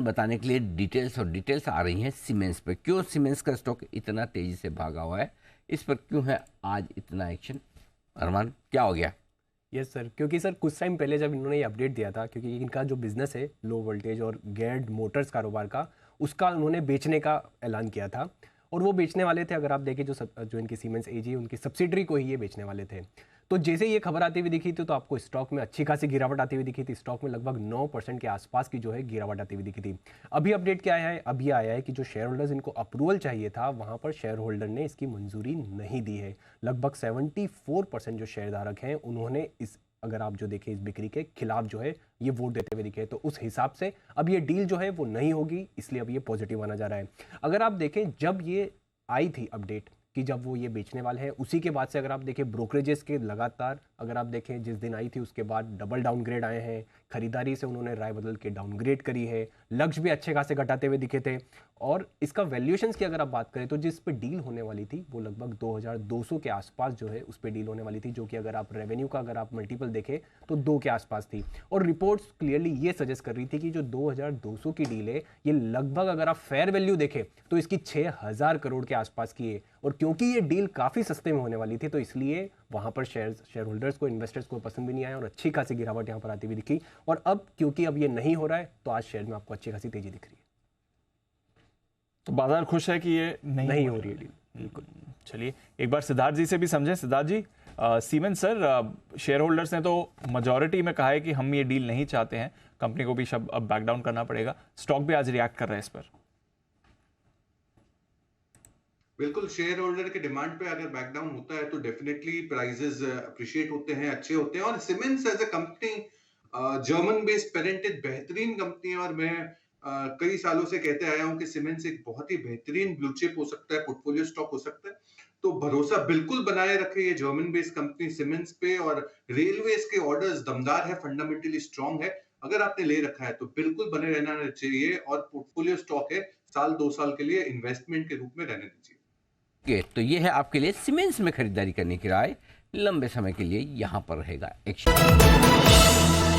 बताने के लिए डिटेल्स आ रही हैं सीमेंस पे। क्यों सीमेंस का स्टॉक इतना तेजी से भागा हुआ है, इस पर क्यों है आज इतना एक्शन? अरमान, क्या हो गया? यस सर, क्योंकि सर कुछ टाइम पहले जब इन्होंने ये अपडेट दिया था, क्योंकि इनका जो बिज़नेस है लो वोल्टेज और गेयर्ड मोटर्स कारोबार का, उसका उन्होंने बेचने का ऐलान किया था। और वो बेचने वाले थे, अगर आप देखें जो इनकी सीमेंस एजी उनकी सब्सिडरी को ही ये बेचने वाले थे। तो जैसे ये खबर आती हुई दिखी थी तो आपको स्टॉक में अच्छी खासी गिरावट आती हुई दिखी थी। स्टॉक में लगभग 9% के आसपास की जो है गिरावट आती हुई दिखी थी। अभी अपडेट क्या आया है? अभी आया है कि जो शेयर होल्डर्स इनको अप्रूवल चाहिए था, वहां पर शेयर होल्डर ने इसकी मंजूरी नहीं दी है। लगभग 74% जो शेयरधारक हैं उन्होंने इस, अगर आप जो देखें, इस बिक्री के खिलाफ जो है ये वोट देते हुए दिखे। तो उस हिसाब से अब ये डील जो है वो नहीं होगी, इसलिए अब ये पॉजिटिव माना जा रहा है। अगर आप देखें, जब ये आई थी अपडेट कि जब वो ये बेचने वाले हैं, उसी के बाद से अगर आप देखें ब्रोकरेजेस के लगातार, अगर आप देखें जिस दिन आई थी उसके बाद डबल डाउनग्रेड आए हैं। खरीदारी से उन्होंने राय बदल के डाउनग्रेड करी है। लक्ष्य भी अच्छे खासे घटाते हुए दिखे थे। और इसका वैल्यूएशंस की अगर आप बात करें तो जिस पे डील होने वाली थी वो लगभग 2200 के आसपास जो है उस पे डील होने वाली थी, जो कि अगर आप रेवेन्यू का अगर आप मल्टीपल देखें तो 2 के आसपास थी। और रिपोर्ट्स क्लियरली ये सजेस्ट कर रही थी कि जो 2200 की डील है ये लगभग, अगर आप फेयर वैल्यू देखें तो इसकी 6000 करोड़ के आसपास की है। और क्योंकि ये डील काफ़ी सस्ते में होने वाली थी तो इसलिए वहाँ पर शेयर होल्डर्स को, इन्वेस्टर्स को पसंद भी नहीं आया और अच्छी खासी गिरावट यहाँ पर आती हुई दिखी। और अब क्योंकि अब ये नहीं हो रहा है तो आज शेयर में आपको अच्छी खासी तेजी दिख रही है। तो बाजार खुश है कि ये नहीं हो रही है डील, बिल्कुल। चलिए एक बार सिद्धार्थ जी से भी समझें। सिद्धार्थ जी, सीमेंस सर, शेयर होल्डर्स ने तो मेजॉरिटी में कहा है कि हम ये डील नहीं चाहते हैं, कंपनी को भी अब बैक डाउन करना पड़ेगा। स्टॉक भी आज रिएक्ट कर रहा है इस पर। बिल्कुल, शेयर होल्डर के डिमांड पे अगर बैक डाउन होता है तो डेफिनेटली प्राइजेस अप्रिशिएट होते हैं, अच्छे होते हैं। और Siemens as a company, German based parented बेहतरीन कंपनी है। और मैं कई सालों से कहते आया हूं कि सीमेंस एक बहुत ही बेहतरीन ब्लू चिप हो सकता है, पोर्टफोलियो स्टॉक हो सकता है। तो भरोसा बिल्कुल बनाए रखे ये जर्मन बेस्ड कंपनी सीमेंस पे। और रेलवेज के ऑर्डर्स दमदार है, फंडामेंटली स्ट्रांग है। अगर आपने ले रखा है तो बिल्कुल बने रहना चाहिए और पोर्टफोलियो स्टॉक है, साल 2 साल के लिए इन्वेस्टमेंट के रूप में रहने दीजिए। तो ये है आपके लिए सीमेंस में खरीदारी करने की राय। लंबे समय के लिए यहाँ पर रहेगा एक्शन।